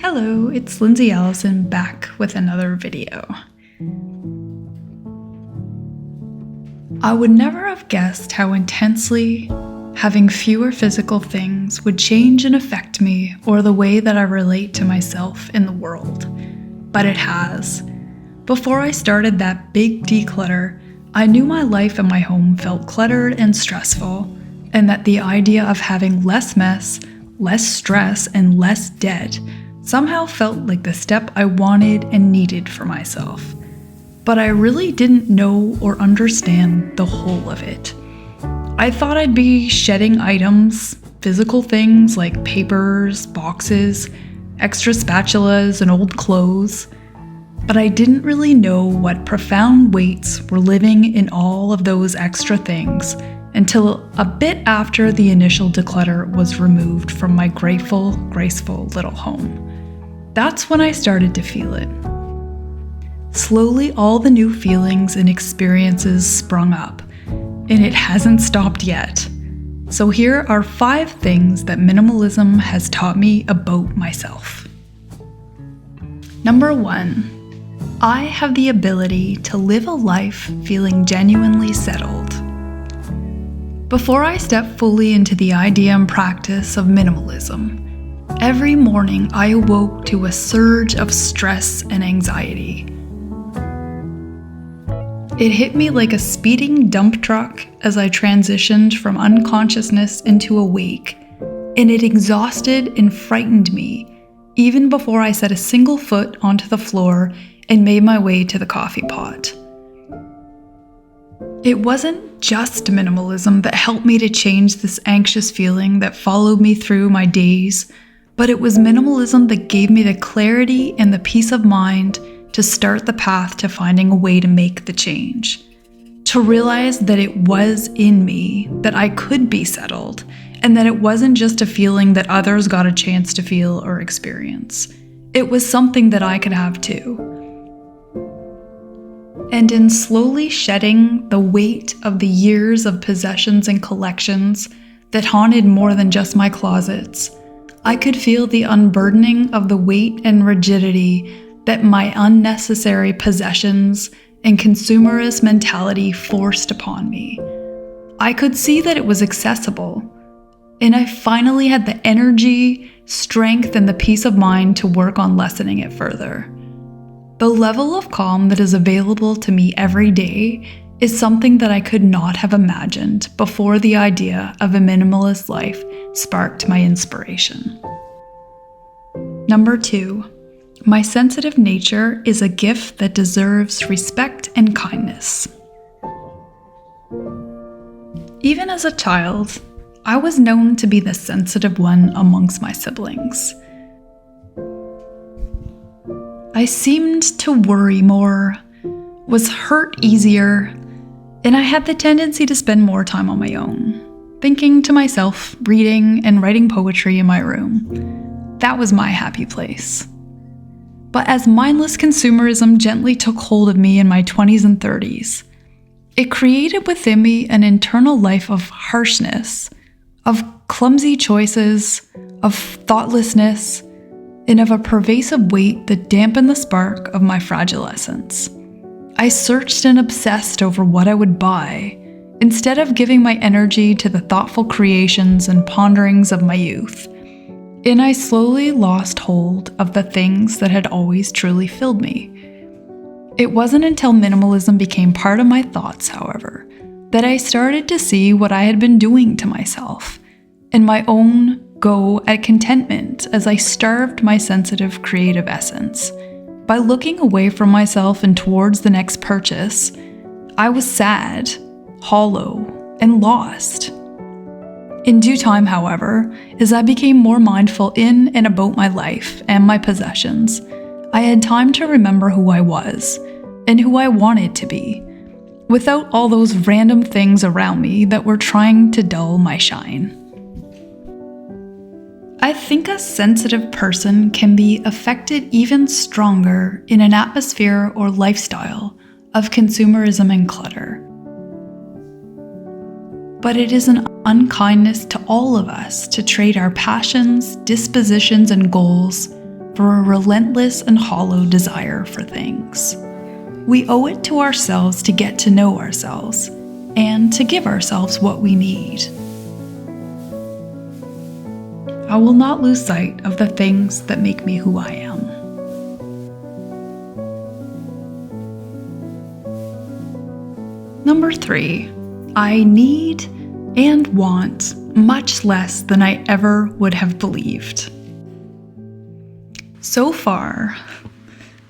Hello, it's Lyndsay Allison back with another video. I would never have guessed how intensely having fewer physical things would change and affect me or the way that I relate to myself in the world. But it has. Before I started that big declutter, I knew my life and my home felt cluttered and stressful, and that the idea of having less mess, less stress, and less debt somehow felt like the step I wanted and needed for myself. But I really didn't know or understand the whole of it. I thought I'd be shedding items, physical things like papers, boxes, extra spatulas, and old clothes. But I didn't really know what profound weights were living in all of those extra things until a bit after the initial declutter was removed from my grateful, graceful little home. That's when I started to feel it. Slowly, all the new feelings and experiences sprung up, and it hasn't stopped yet. So here are 5 things that minimalism has taught me about myself. Number 1, I have the ability to live a life feeling genuinely settled. Before I step fully into the idea and practice of minimalism, every morning I awoke to a surge of stress and anxiety. It hit me like a speeding dump truck as I transitioned from unconsciousness into awake, and it exhausted and frightened me even before I set a single foot onto the floor and made my way to the coffee pot. It wasn't just minimalism that helped me to change this anxious feeling that followed me through my days, but it was minimalism that gave me the clarity and the peace of mind to start the path to finding a way to make the change. To realize that it was in me, that I could be settled, and that it wasn't just a feeling that others got a chance to feel or experience. It was something that I could have too. And in slowly shedding the weight of the years of possessions and collections that haunted more than just my closets, I could feel the unburdening of the weight and rigidity that my unnecessary possessions and consumerist mentality forced upon me. I could see that it was accessible, and I finally had the energy, strength, and the peace of mind to work on lessening it further. The level of calm that is available to me every day is something that I could not have imagined before the idea of a minimalist life sparked my inspiration. Number 2, my sensitive nature is a gift that deserves respect and kindness. Even as a child, I was known to be the sensitive one amongst my siblings. I seemed to worry more, was hurt easier, and I had the tendency to spend more time on my own, thinking to myself, reading and writing poetry in my room. That was my happy place. But as mindless consumerism gently took hold of me in my 20s and 30s, it created within me an internal life of harshness, of clumsy choices, of thoughtlessness, and of a pervasive weight that dampened the spark of my fragile essence. I searched and obsessed over what I would buy, instead of giving my energy to the thoughtful creations and ponderings of my youth. And I slowly lost hold of the things that had always truly filled me. It wasn't until minimalism became part of my thoughts, however, that I started to see what I had been doing to myself, and my own go at contentment as I starved my sensitive creative essence. By looking away from myself and towards the next purchase, I was sad, hollow, and lost. In due time, however, as I became more mindful in and about my life and my possessions, I had time to remember who I was and who I wanted to be, without all those random things around me that were trying to dull my shine. I think a sensitive person can be affected even stronger in an atmosphere or lifestyle of consumerism and clutter. But it is an unkindness to all of us to trade our passions, dispositions, and goals for a relentless and hollow desire for things. We owe it to ourselves to get to know ourselves and to give ourselves what we need. I will not lose sight of the things that make me who I am. Number 3, I need and want much less than I ever would have believed. So far,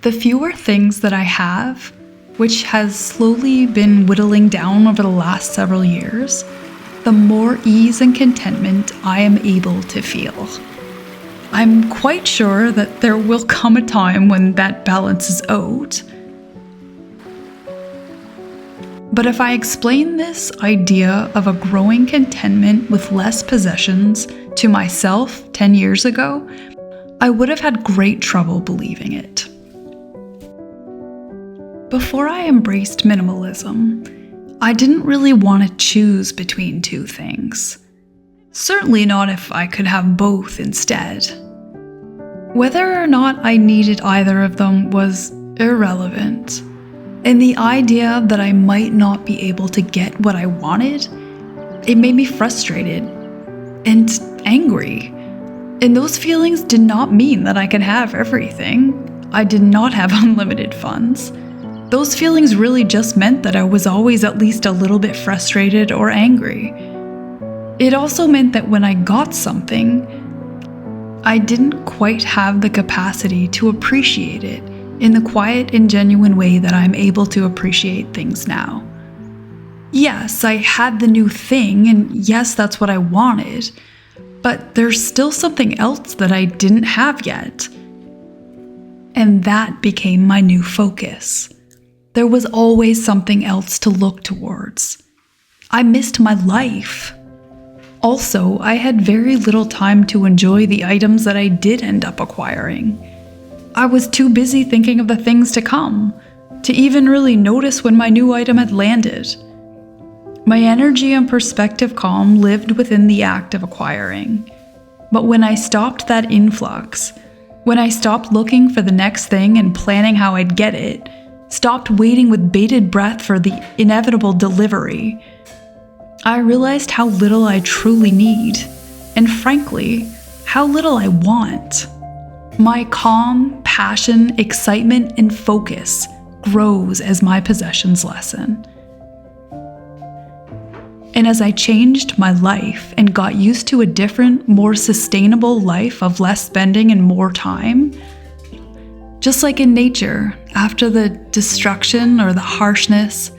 the fewer things that I have, which has slowly been whittling down over the last several years, the more ease and contentment I am able to feel. I'm quite sure that there will come a time when that balance is out. But if I explain this idea of a growing contentment with less possessions to myself 10 years ago, I would have had great trouble believing it. Before I embraced minimalism, I didn't really want to choose between two things. Certainly not if I could have both instead. Whether or not I needed either of them was irrelevant. And the idea that I might not be able to get what I wanted, it made me frustrated and angry. And those feelings did not mean that I could have everything. I did not have unlimited funds. Those feelings really just meant that I was always at least a little bit frustrated or angry. It also meant that when I got something, I didn't quite have the capacity to appreciate it in the quiet and genuine way that I'm able to appreciate things now. Yes, I had the new thing, and yes, that's what I wanted, but there's still something else that I didn't have yet. And that became my new focus. There was always something else to look towards. I missed my life. Also, I had very little time to enjoy the items that I did end up acquiring. I was too busy thinking of the things to come to even really notice when my new item had landed. My energy and perspective calm lived within the act of acquiring. But when I stopped that influx, when I stopped looking for the next thing and planning how I'd get it, stopped waiting with bated breath for the inevitable delivery, I realized how little I truly need, and frankly, how little I want. My calm, passion, excitement, and focus grows as my possessions lessen. And as I changed my life and got used to a different, more sustainable life of less spending and more time, just like in nature, after the destruction or the harshness,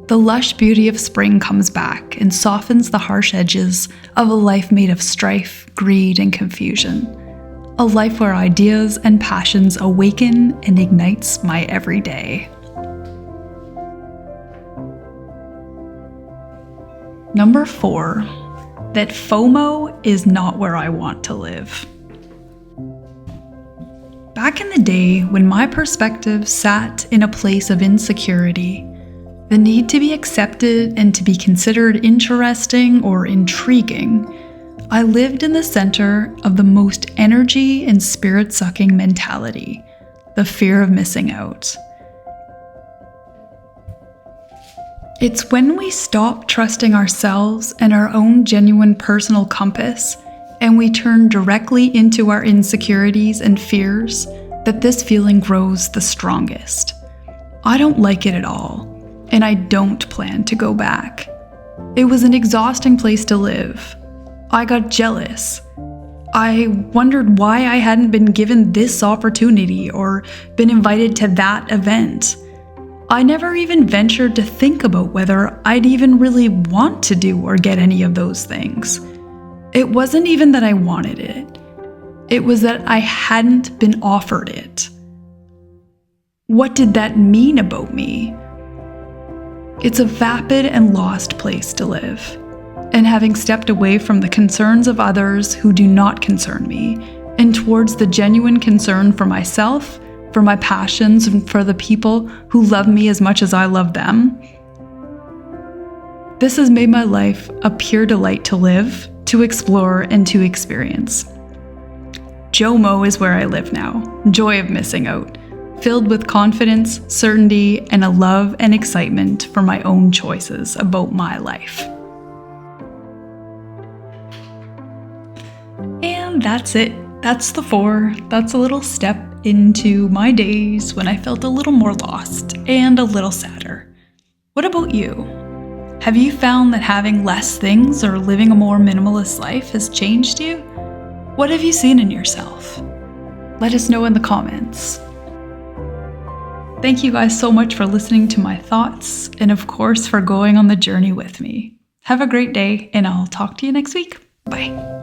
the lush beauty of spring comes back and softens the harsh edges of a life made of strife, greed, and confusion. A life where ideas and passions awaken and ignites my everyday. Number 4, that FOMO is not where I want to live. Back in the day, when my perspective sat in a place of insecurity, the need to be accepted and to be considered interesting or intriguing, I lived in the center of the most energy and spirit-sucking mentality, the fear of missing out. It's when we stop trusting ourselves and our own genuine personal compass, and we turn directly into our insecurities and fears, that this feeling grows the strongest. I don't like it at all, and I don't plan to go back. It was an exhausting place to live. I got jealous. I wondered why I hadn't been given this opportunity or been invited to that event. I never even ventured to think about whether I'd even really want to do or get any of those things. It wasn't even that I wanted it. It was that I hadn't been offered it. What did that mean about me? It's a vapid and lost place to live. And having stepped away from the concerns of others who do not concern me, and towards the genuine concern for myself, for my passions, and for the people who love me as much as I love them, this has made my life a pure delight to live, to explore, and to experience. JOMO is where I live now, joy of missing out, filled with confidence, certainty, and a love and excitement for my own choices about my life. And that's it. That's the 4. That's a little step into my days when I felt a little more lost and a little sadder. What about you? Have you found that having less things or living a more minimalist life has changed you? What have you seen in yourself? Let us know in the comments. Thank you guys so much for listening to my thoughts and of course for going on the journey with me. Have a great day and I'll talk to you next week. Bye.